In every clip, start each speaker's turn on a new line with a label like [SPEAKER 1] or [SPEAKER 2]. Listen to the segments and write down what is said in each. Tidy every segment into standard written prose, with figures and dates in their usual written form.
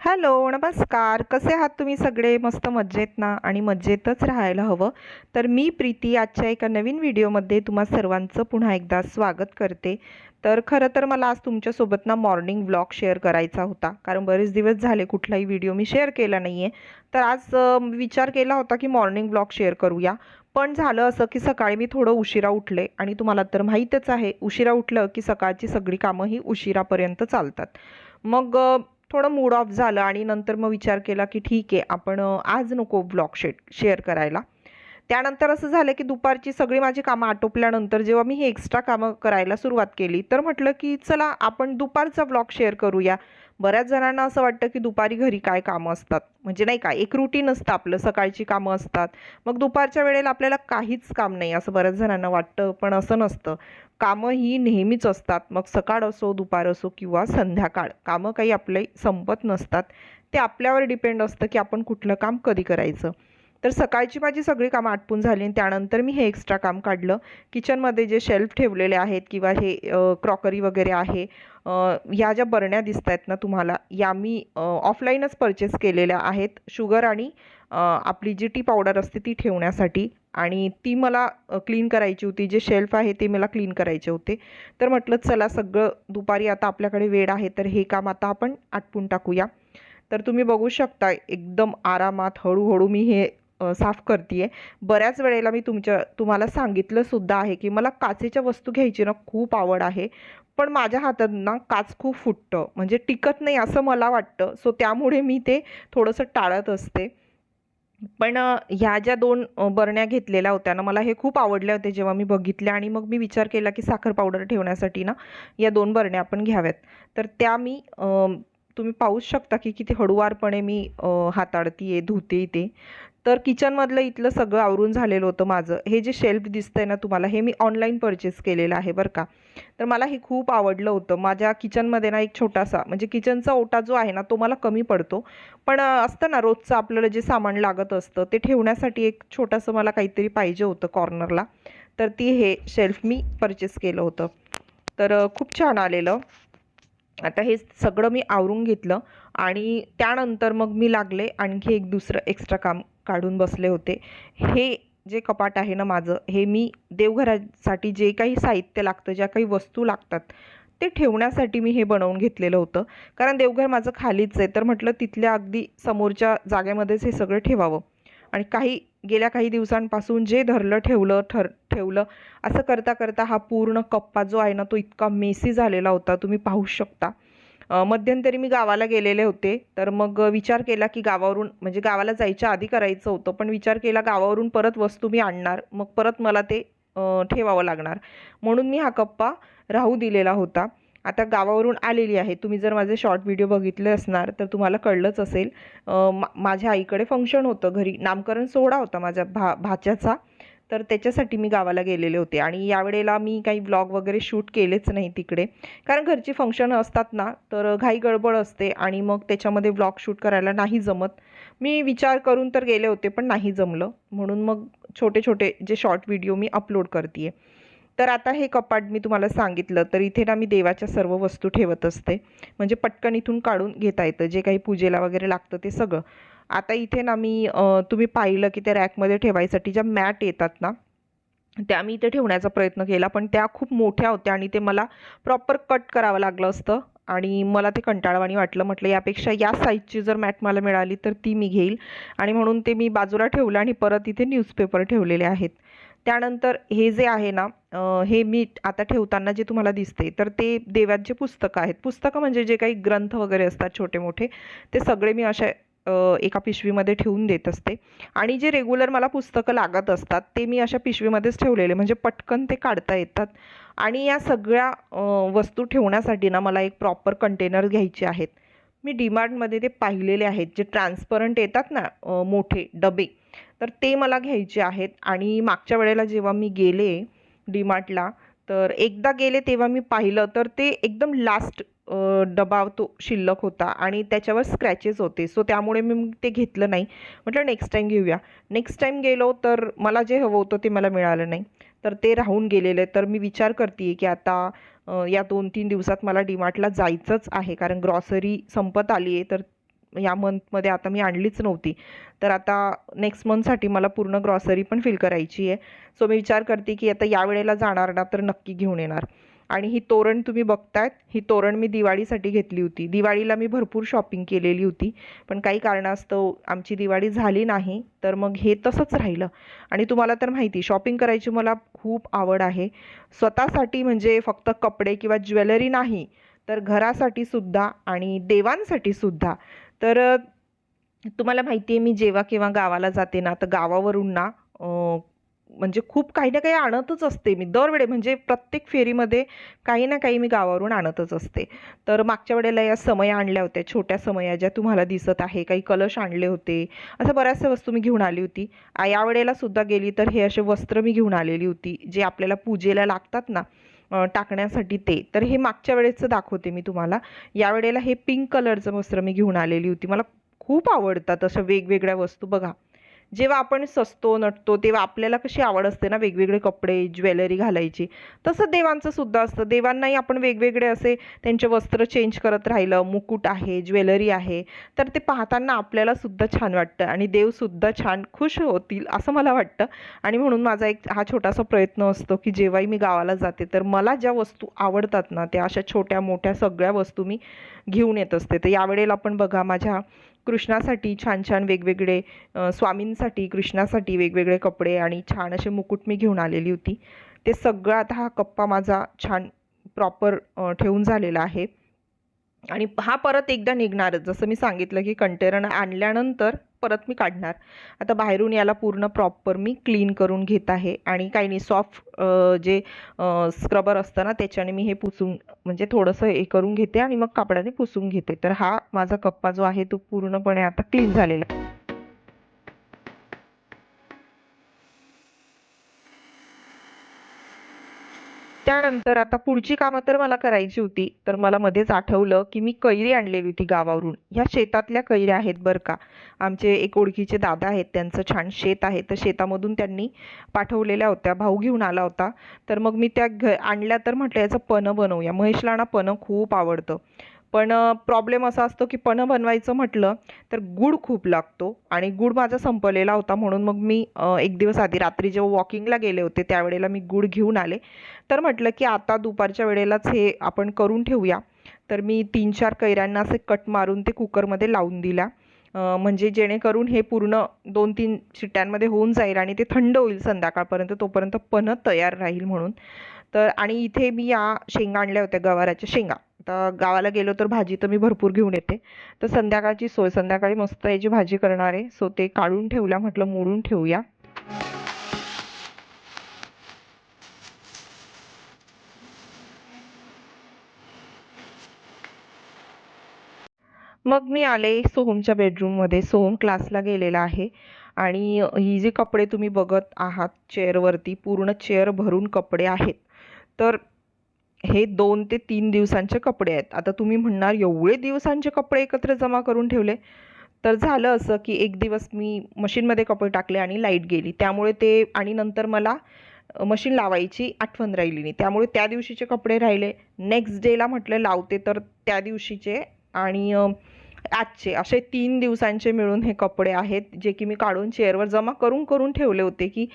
[SPEAKER 1] Hello, नमस्कार. कसे आहात तुम्ही सगळे? मस्त मजेत ना? आणि मजेतच राहायला हवं. तर मी प्रीती आजच्या एका नवीन व्हिडिओमध्ये तुम्हा सर्वांचं पुन्हा एकदा स्वागत करते. तर खरं तर मला आज तुमच्यासोबत ना मॉर्निंग व्लॉग शेअर करायचा होता. कारण बरेच दिवस झाले कुठलाही व्हिडिओ मी शेअर केला नाही आहे. तर आज विचार केला होता की मॉर्निंग व्लॉग शेअर करूया. पण झालं असं की सकाळी मी थोडं उशिरा उठले आणि तुम्हाला तर माहीतच आहे उशिरा उठलं की सकाळची सगळी कामंही उशिरापर्यंत चालतात. मग थोडं मूड ऑफ झालं आणि नंतर मग विचार केला की ठीक आहे आपण आज नको ब्लॉग शेअर करायला. त्यानंतर असं झालं की दुपारची सगळी माझी कामं आटोपल्यानंतर जेव्हा मी ही एक्स्ट्रा कामं करायला सुरुवात केली तर म्हटलं की चला आपण दुपारचा ब्लॉग शेअर करूया. बऱ्याच जणांना असं वाटतं की दुपारी घरी काय कामं असतात, म्हणजे नाही का, एक रुटीन असतं आपलं, सकाळची कामं असतात, मग दुपारच्या वेळेला आपल्याला काहीच काम नाही असं बऱ्याच जणांना वाटतं. पण असं नसतं. कामं ही नेहमीच असतात, मग सकाळ असो, दुपार असो किंवा संध्याकाळ, कामं काही आपले संपत नसतात. ते आपल्यावर डिपेंड असतं की आपण कुठलं काम कधी करायचं. तर सकाळची माझी सगळी कामं आटपून झाली आणि त्यानंतर मी हे एक्स्ट्रा काम काढलं. किचनमध्ये जे शेल्फ ठेवलेले आहेत किंवा हे क्रॉकरी वगैरे आहे, ह्या ज्या बरण्या दिसत आहेत ना तुम्हाला, या मी ऑफलाईनच परचेस केलेल्या आहेत. शुगर आणि आपली जी टी पावडर असते ती ठेवण्यासाठी, आणि ती मला क्लीन करायची होती. जे शेल्फ आहे ते मला क्लीन करायचे होते. तर म्हटलं चला सगळं दुपारी आता आपल्याकडे वेळ आहे तर हे काम आता आपण आटपून टाकूया. तर तुम्ही बघू शकता एकदम आरामात हळूहळू मी हे साफ करते. बऱ्याच वेळेला मी तुम्हाला सांगितलं सुद्धा आहे की मला काचेच्या वस्तू घ्यायची ना खूप आवड आहे. पण माझ्या हातात ना काच खूप फुटतं, म्हणजे टिकत नाही असं मला वाटतं. सो त्यामुळे मी ते थोडंसं टाळत असते. पण ह्या ज्या 2 बरण्या घेतलेल्या होत्या ना, मला हे खूप आवडल्या होत्या जेव्हा मी बघितल्या, आणि मग मी विचार केला की साखर पावडर ठेवण्यासाठी ना या 2 बरण्या आपण घ्याव्यात. तर त्या मी तुम्ही पाहूच शकता की किती हळूवारपणे मी हाताळतीये, धुते ते. तर किचनमधलं इथलं सगळं आवरून झालेलं होतं माझं. हे जे शेल्फ दिसतंय ना तुम्हाला, हे मी ऑनलाईन परचेस केलेलं आहे बरं का. तर मला हे खूप आवडलं होतं. माझ्या किचनमध्ये ना एक छोटासा, म्हणजे किचनचा ओटा जो आहे ना तो मला कमी पडतो. पण असतं ना रोजचं आपल्याला जे सामान लागत असतं ते ठेवण्यासाठी एक छोटंसं मला काहीतरी पाहिजे होतं कॉर्नरला. तर हे शेल्फ मी परचेस केलं होतं. तर खूप छान आलेलं. आता हे सगळं मी आवरून घेतलं आणि त्यानंतर मग मी लागले आणखी एक दुसरं एक्स्ट्रा काम काढून बसले होते. हे जे कपाट आहे ना माझं, हे मी देवघरासाठी जे काही साहित्य लागतं, ज्या काही वस्तू लागतात, ते ठेवण्यासाठी मी हे बनवून घेतलेलं होतं. कारण देवघर माझं खालीच आहे, तर म्हटलं तिथल्या अगदी समोरच्या जागेमध्येच हे सगळं ठेवावं. आणि गेल्या काही दिवसांपासून जे धरलं ठेवलं असं करता करता हा पूर्ण कप्पा जो आहे ना तो इतका मेसी झालेला होता, तुम्ही पाहू शकता. मध्यंतरी मी गावाला गेलेले होते, तर मग विचार केला की गावावरून, म्हणजे गावाला जायच्या आधी करायचं होतं, पण विचार केला गावावरून परत वस्तू मी आणणार, मग परत मला ते ठेवावं लागणार, म्हणून मी हा कप्पा राहू दिलेला होता. आता गावावरून आलेली आहे. तुम्ही जर माझे शॉर्ट व्हिडिओ बघितले असणार तर तुम्हाला कळलंच असेल. माझ्या आईकडे फंक्शन होतं घरी, नामकरण सोहळा होता माझ्या भाच्याचा. तर त्याच्यासाठी मी गावाला गेलेले होते आणि यावेळेला मी काही व्लॉग वगैरे शूट केलेच नाही तिकडे. कारण घरची फंक्शन असतात ना, तर घाई गडबड असते आणि मग त्याच्यामध्ये व्लॉग शूट करायला नाही जमत. मी विचार करून तर गेले होते पण नाही जमलं, म्हणून मग छोटे छोटे जे शॉर्ट व्हिडिओ मी अपलोड करते. तर आता हे कपाट मी तुम्हाला सांगितलं, तर इथे ना मी देवाच्या सर्व वस्तू ठेवत असते, म्हणजे पटकन इथून काढून घेता येतं जे काही पूजेला वगैरे लागतं ते सगळं. आता इथे ना मी तुम्ही पाहिलं की त्या रॅकमध्ये ठेवायसाठी ज्या मॅट येतात ना, त्या मी इथे ठेवण्याचा प्रयत्न केला, पण त्या खूप मोठ्या होत्या आणि ते मला प्रॉपर कट करावं लागलं असतं आणि मला ते कंटाळवाणी वाटलं. म्हटलं यापेक्षा या साईजची जर मॅट मला मिळाली तर ती मी घेईल, आणि म्हणून ते मी बाजूला ठेवलं आणि परत इथे न्यूजपेपर ठेवलेले आहेत. त्यानंतर हे जे आहे ना, हे मी आता ठेवताना जे तुम्हाला दिसते, तर ते देवाचे पुस्तकं आहेत. पुस्तकं म्हणजे जे काही ग्रंथ वगैरे असतात छोटे मोठे, ते सगळे मी अशा एका पिशवीमध्ये ठेवून देत असते. आणि जे रेग्युलर मला पुस्तकं लागत असतात ते मी अशा पिशवीमध्येच ठेवलेले, म्हणजे पटकन ते काढता येतात. आणि या सगळ्या वस्तू ठेवण्यासाठी ना मला एक प्रॉपर कंटेनर घ्यायचे आहेत. मी डीमार्टमध्ये ते पाहिलेले आहेत, जे ट्रान्सपरंट येतात ना, मोठे डबे, तर ते मला घ्यायचे आहेत. आणि मागच्या वेळेला जेव्हा मी गेले डीमार्टला, तर एकदा गेले तेव्हा मी पाहिलं तर ते एकदम लास्ट डबा तो शिल्लक होता आणि त्याच्यावर स्क्रॅचेस होते. सो त्यामुळे मी मग ते घेतलं नाही. म्हटलं नेक्स्ट टाईम घेऊया. नेक्स्ट टाईम गेलो तर मला जे हवं होतं ते मला मिळालं नाही, तर ते राहून गेलेलं आहे. तर मी विचार करते की आता या 2-3 दिवसात मला डीमार्टला जायचंच आहे, कारण ग्रॉसरी संपत आली आहे. तर या मंथमध्ये आता मी आणलीच नव्हती. तर आता नेक्स्ट मंथसाठी मला पूर्ण ग्रॉसरी पण फिल करायची आहे. सो मी विचार करते की आता या वेळेला जाणार ना तर नक्की घेऊन येणार. आणि ही तोरण तुम्ही बघतायत, ही तोरण मी दिवाळीसाठी घेतली होती. दिवाळीला मी भरपूर शॉपिंग केलेली होती, पण काही कारणास्तव आमची दिवाळी झाली नाही, तर मग हे तसंच राहिलं. आणि तुम्हाला तर माहिती, शॉपिंग करायची मला खूप आवड आहे. स्वतःसाठी म्हणजे फक्त कपडे किंवा ज्वेलरी नाही, तर घरासाठी सुद्धा आणि देवांसाठी सुद्धा. तर तुम्हाला माहिती आहे, मी जेव्हा केव्हा गावाला जाते ना, तर गावावरून ना म्हणजे खूप काही ना काही आणतच असते मी दरवेळी. म्हणजे प्रत्येक फेरीमध्ये काही ना काही मी गावावरून आणतच असते. तर मागच्या वेळेला या समया आणल्या होत्या, छोट्या समया ज्या तुम्हाला दिसत आहे. काही कलश आणले होते, असं बऱ्याचशा वस्तू मी घेऊन आली होती. यावेळेला सुद्धा गेली तर हे असे वस्त्र मी घेऊन आलेली होती, जे आपल्याला पूजेला लागतात ना टाकण्यासाठी ते. तर हे मागच्या वेळेचं दाखवते मी तुम्हाला. यावेळेला हे पिंक कलरचं वस्त्र मी घेऊन आलेली होती. मला खूप आवडतात अशा वेगवेगळ्या वस्तू. बघा, जेव्हा आपण सजतो नटतो तेव्हा आपल्याला कशी आवड असते ना वेगवेगळे कपडे ज्वेलरी घालायची, तसं देवांचं सुद्धा असतं. देवांनाही आपण वेगवेगळे असे त्यांचे वस्त्र चेंज करत राहिलं, मुकुट आहे, ज्वेलरी आहे, तर ते पाहताना आपल्याला सुद्धा छान वाटतं आणि देवसुद्धा छान खुश होतील असं मला वाटतं. आणि म्हणून माझा एक हा छोटासा प्रयत्न असतो की जेव्हाही मी गावाला जाते तर मला ज्या वस्तू आवडतात ना त्या अशा छोट्या मोठ्या सगळ्या वस्तू मी घेऊन येत असते. तर यावेळेला आपण बघा, माझ्या कृष्णासाठी छान छान वेगवेगळे स्वामींसाठी कृष्णासाठी वेगवेगळे कपडे आणि छान असे मुकुट मी घेऊन आलेली होती. ते सगळं आता हा कप्पा माझा छान प्रॉपर ठेवून झालेला आहे. आणि हा परत एकदा निघणारच, जसं मी सांगितलं की कंटेनर आणल्यानंतर परत मी काढणार. आता बाहेरून याला पूर्ण प्रॉपर मी क्लीन करून घेत आहे आणि काही नाही, सॉफ्ट जे स्क्रबर असतं ना त्याच्याने मी हे पुसून म्हणजे थोडंसं हे करून घेते आणि मग कापडाने पुसून घेते. तर हा माझा कप्पा जो आहे तो पूर्णपणे आता क्लीन झालेला आहे. त्यानंतर आता पुढची कामं तर मला करायची होती. तर मला मध्येच आठवलं की मी कैरी आणलेली होती गावावरून. ह्या शेतातल्या कैऱ्या आहेत बरं का. आमचे एक ओळखीचे दादा आहेत, त्यांचं छान शेत आहे. तर शेतामधून त्यांनी पाठवलेल्या होत्या, भाऊ घेऊन आला होता. तर मग मी त्या आणल्या. तर म्हटलं याचं पन्हं बनवूया. महेशला ना पन्हं खूप आवडतं. पण प्रॉब्लेम असा असतो की पन्हं बनवायचं म्हटलं तर गूळ खूप लागतो आणि गूळ माझा संपलेला होता. म्हणून मग मी एक दिवस आधी रात्री जेव्हा वॉकिंगला गेले होते त्यावेळेला मी गूळ घेऊन आले. तर म्हटलं की आता दुपारच्या वेळेलाच हे आपण करून ठेवूया. तर मी 3-4 कैऱ्यांना असे कट मारून ते कुकरमध्ये लावून दिल्या. म्हणजे जेणेकरून हे पूर्ण 2-3 शिट्ट्यांमध्ये होऊन जाईल आणि ते थंड होईल संध्याकाळपर्यंत, तोपर्यंत पन्हं तयार राहील म्हणून. तर आणि इथे मी या शेंगा आणल्या होत्या, गवाराच्या शेंगा. आता गावाला गेलो तर भाजी तर मी भरपूर घेऊन येते. तर संध्याकाळची सोय, संध्याकाळी मस्त याची भाजी करणार आहे. सो ते काढून ठेवल्या, म्हटलं मोडून ठेवूया. मग मी आले सोहमच्या बेडरूममध्ये. सोहम क्लासला गेलेला आहे आणि ही जी कपडे तुम्ही बघत आहात चेअरवरती, पूर्ण चेअर भरून कपडे आहेत. तर हे 2 ते 3 दिवसांचे कपडे आहेत. आता तुम्ही म्हणणार एवढे दिवसांचे कपडे एकत्र जमा करून ठेवले? तर झालं असं की एक दिवस मी मशीनमध्ये कपडे टाकले आणि लाईट गेली. त्यामुळे ते आणि नंतर मला मशीन लावायची आठवण राहिली नाही. त्यामुळे त्या दिवशीचे कपडे राहिले. नेक्स्ट डेला म्हटलं लावते, तर त्या दिवशीचे आणि आजचे असे 3 दिवसांचे मिळून हे कपडे आहेत, जे की मी काढून चेअरवर जमा करून करून ठेवले होते की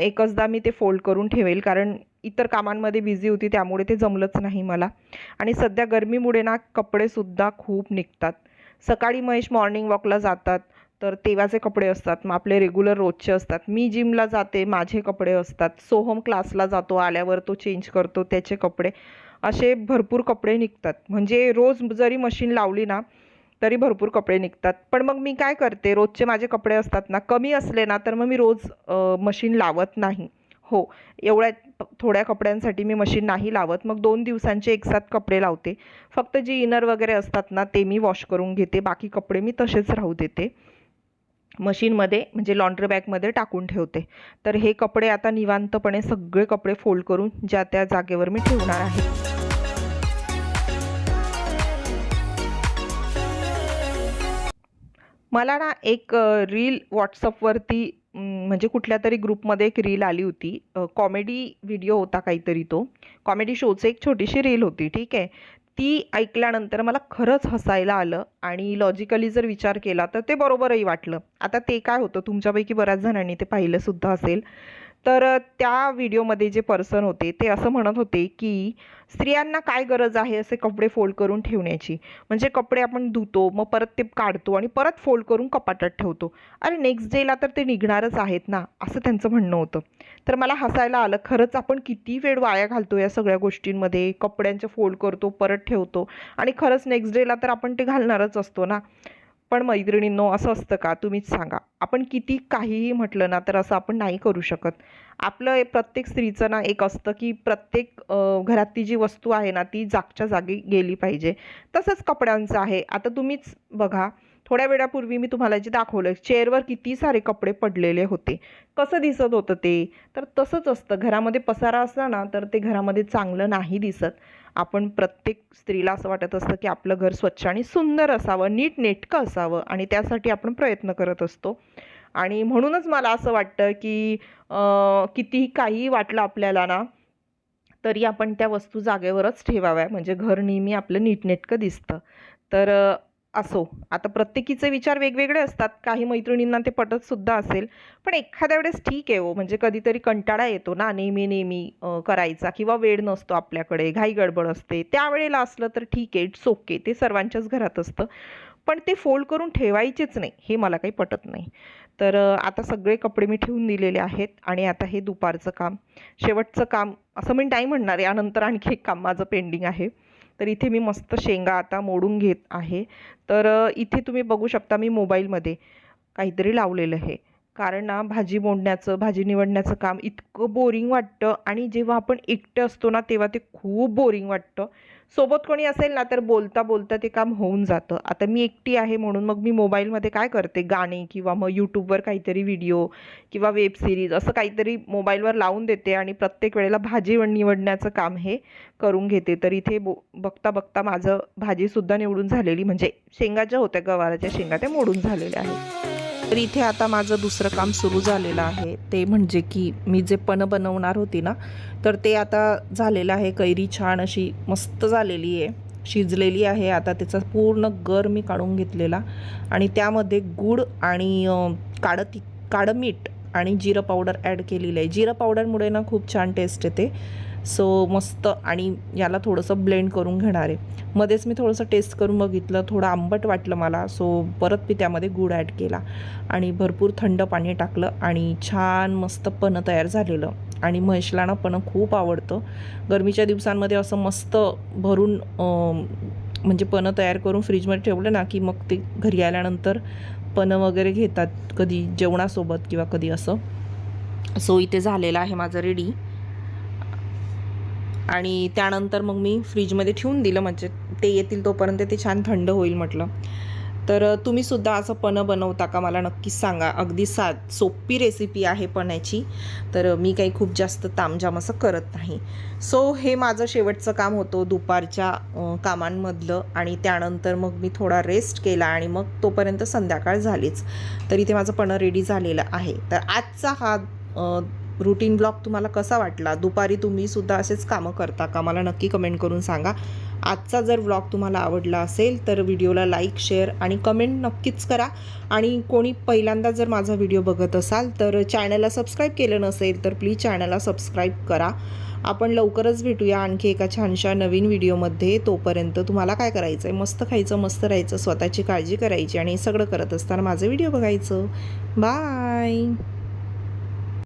[SPEAKER 1] एकचदा मी ते फोल्ड करून ठेवेल, कारण इतर कामांमध्ये बिझी होती त्यामुळे ते जमलंच नाही मला. आणि सध्या गरमीमुळे ना कपडेसुद्धा खूप निघतात. सकाळी महेश मॉर्निंग वॉकला जातात तर तेव्हाचे कपडे असतात, मग आपले रेग्युलर रोजचे असतात. मी जिमला जाते, माझे कपडे असतात. सोहम क्लासला जातो, आल्यावर तो चेंज करतो, त्याचे कपडे. असे भरपूर कपडे निघतात. म्हणजे रोज जरी मशीन लावली ना तरी भरपूर कपडे निघतात. पण मग मी काय करते, रोजचे माझे कपडे असतात ना, कमी असले ना तर मग मी रोज मशीन लावत नाही. हो, एवढ्या थोड्या कपड्यांसाठी मी मशीन नाही लावत. मग 2 दिवसांचे एकसाथ कपडे लावते. फक्त जी इनर वगैरे असतात ना ते मी वॉश करून घेते. बाकी कपडे मी तसेच राहू देते. मशीनमध्ये म्हणजे लॉन्ड्री बॅगमध्ये टाकून ठेवते. तर हे कपडे आता निवांतपणे सगळे कपडे फोल्ड करून ज्या त्या जागेवर मी ठेवणार आहे. मला ना एक रील WhatsAppवरती म्हणजे कुठल्यातरी ग्रुपमध्ये एक रील आली होती. कॉमेडी व्हिडिओ होता काहीतरी तो. कॉमेडी शोची एक छोटीशी रील होती, ठीक आहे. ती ऐकल्यानंतर मला खरंच हसायला आलं आणि लॉजिकली जर विचार केला तर ते बरोबरही वाटलं. आता ते काय होतं, तुमच्यापैकी बऱ्याच जणांनी ते पाहिलंसुद्धा असेल. तर त्या व्हिडिओमध्ये जे पर्सन होते ते असं म्हणत होते की स्त्रियांना काय गरज आहे असे कपडे फोल्ड करून ठेवण्याची. म्हणजे कपडे आपण धुतो, मग परत ते काढतो आणि परत फोल्ड करून कपाटात ठेवतो. अरे नेक्स्ट डेला तर ते निघणारच आहेत ना, असं त्यांचं म्हणणं होतं. तर मला हसायला आलं. खरंच आपण किती वेळ वाया घालतो या सगळ्या गोष्टींमध्ये. कपड्यांचे फोल्ड करतो, परत ठेवतो आणि खरंच नेक्स्ट डेला तर आपण ते घालणारच असतो ना. पण मैत्रिणींनो, असं असतं का? तुम्हीच सांगा. आपण किती काहीही म्हटलं ना तर असं आपण नाही करू शकत. आपलं प्रत्येक स्त्रीचं ना एक असतं की प्रत्येक घरातली जी वस्तू आहे ना ती जागच्या जागी गेली पाहिजे. तसंच कपड्यांचं आहे. आता तुम्हीच बघा, थोड्या वेळापूर्वी मी तुम्हाला जे दाखवलं, चेअरवर किती सारे कपडे पडलेले होते. कसं दिसत होतं ते? तर तसंच असतं. घरामध्ये पसारा असला ना तर ते घरामध्ये चांगलं नाही दिसत. आपण प्रत्येक स्त्रीला असं वाटत असतं की आपलं घर स्वच्छ आणि सुंदर असावं, नीटनेटकं असावं आणि त्यासाठी आपण प्रयत्न करत असतो. आणि म्हणूनच मला असं वाटतं की कितीही काहीही वाटलं आपल्याला ना, तरी आपण त्या वस्तू जागेवरच ठेवाव्या, म्हणजे घर नेहमी आपलं नीटनेटकं दिसतं. तर असो, आता प्रत्येकीचे विचार वेगवेगळे असतात. काही मैत्रिणींना ते पटतसुद्धा असेल. पण एखाद्या वेळेस ठीक आहे हो, म्हणजे कधीतरी कंटाळा येतो ना नेहमी-नेहमी करायचा किंवा वेळ नसतो आपल्याकडे, घाई-गडबड असते. त्यावेळेला असलं तर ठीक आहे, इट्स ओके. ते सर्वांच्याच घरात असतं. पण ते फोल्ड करून ठेवायचेच नाही, हे मला काही पटत नाही. तर आता सगळे कपडे मी ठेवून दिलेले आहेत आणि आता हे दुपारचं काम, शेवटचं काम असं मी नाही म्हणणार. यानंतर आणखी एक काम माझं पेंडिंग आहे. तर इथे मी मस्त शेंगा आता मोडून घेत आहे. तर इथे तुम्ही बघू शकता मी मोबाईलमध्ये काहीतरी लावलेलं आहे. कारण ना भाजी मोडण्याचं, भाजी निवडण्याचं काम इतकं बोरिंग वाटतं आणि जेव्हा आपण एकटे असतो ना तेव्हा ते खूप बोरिंग वाटतं. सोबत कोणी असेल ना तर बोलता बोलता ते काम होऊन जातं. आता मी एकटी आहे म्हणून मग मी मोबाईलमध्ये काय करते, गाणे किंवा मग यूट्यूबवर काहीतरी व्हिडिओ किंवा वेब सिरीज असं काहीतरी मोबाईलवर लावून देते आणि प्रत्येक वेळेला भाजी निवडण्याचं काम हे करून घेते. तर इथे बघता बघता माझं भाजीसुद्धा निवडून झालेली, म्हणजे शेंगा ज्या होत्या गवाराच्या शेंगा त्या मोडून झालेल्या आहेत. तर इथे आता माझं दुसरं काम सुरू झालेलं आहे. ते म्हणजे की मी जे पन्ह बनवणार होती ना, तर ते आता झालेलं आहे. कैरी छान अशी मस्त झालेली आहे, शिजलेली आहे. आता त्याचा पूर्ण गर मी काढून घेतलेला आणि त्यामध्ये गूळ आणि काळं मीठ आणि जिरं पावडर ॲड केलेलं आहे. जिरं पावडरमुळे ना खूप छान टेस्ट येते. सो मस्त. आणि याला थोडंसं ब्लेंड करून घेणार आहे. मध्येच मी थोडंसं टेस्ट करून बघितलं, थोडं आंबट वाटलं मला. सो परत मी त्यामध्ये गूळ ॲड केला आणि भरपूर थंड पाणी टाकलं आणि छान मस्त पन्ह तयार झालेलं. आणि म्हैसला ना पन्ह खूप आवडतं. गरमीच्या दिवसांमध्ये असं मस्त भरून म्हणजे पन्ह तयार करून फ्रीजमध्ये ठेवलं ना की मग ते घरी आल्यानंतर पन्ह वगैरे घेतात, कधी जेवणासोबत किंवा कधी असं. सो इथे झालेलं आहे माझं रेडी आणि त्यानंतर मग मी फ्रीजमध्ये ठेवून दिलं, म्हणजे ते येतील तोपर्यंत ते छान थंड होईल म्हटलं. तर तुम्हीसुद्धा असं पन्ह बनवता का मला नक्कीच सांगा. अगदी सोपी रेसिपी आहे पन्ह्याची. तर मी काही खूप जास्त तामझाम असं करत नाही. सो हे माझं शेवटचं काम होतं दुपारच्या कामांमधलं आणि त्यानंतर मग मी थोडा रेस्ट केला आणि मग तोपर्यंत संध्याकाळ झालीच. तर इथे माझं पन्ह रेडी झालेलं आहे. तर आजचा हा रूटीन ब्लॉग तुम्हाला कसा वाटला? दुपारी तुम्हीसुद्धा असेच कामं करता का? मला नक्की कमेंट करून सांगा. आजचा जर व्लॉग तुम्हाला आवडला असेल तर व्हिडिओला लाईक, शेअर आणि कमेंट नक्कीच करा. आणि कोणी पहिल्यांदा जर माझा व्हिडिओ बघत असाल तर चॅनलला सबस्क्राईब केलं नसेल तर प्लीज चॅनलला सबस्क्राईब करा. आपण लवकरच भेटूया आणखी एका छानशा नवीन व्हिडिओमध्ये. तोपर्यंत तुम्हाला काय करायचं आहे? मस्त खायचं, मस्त राहायचं, स्वतःची काळजी करायची आणि सगळं करत असताना माझं व्हिडिओ बघायचं. बाय.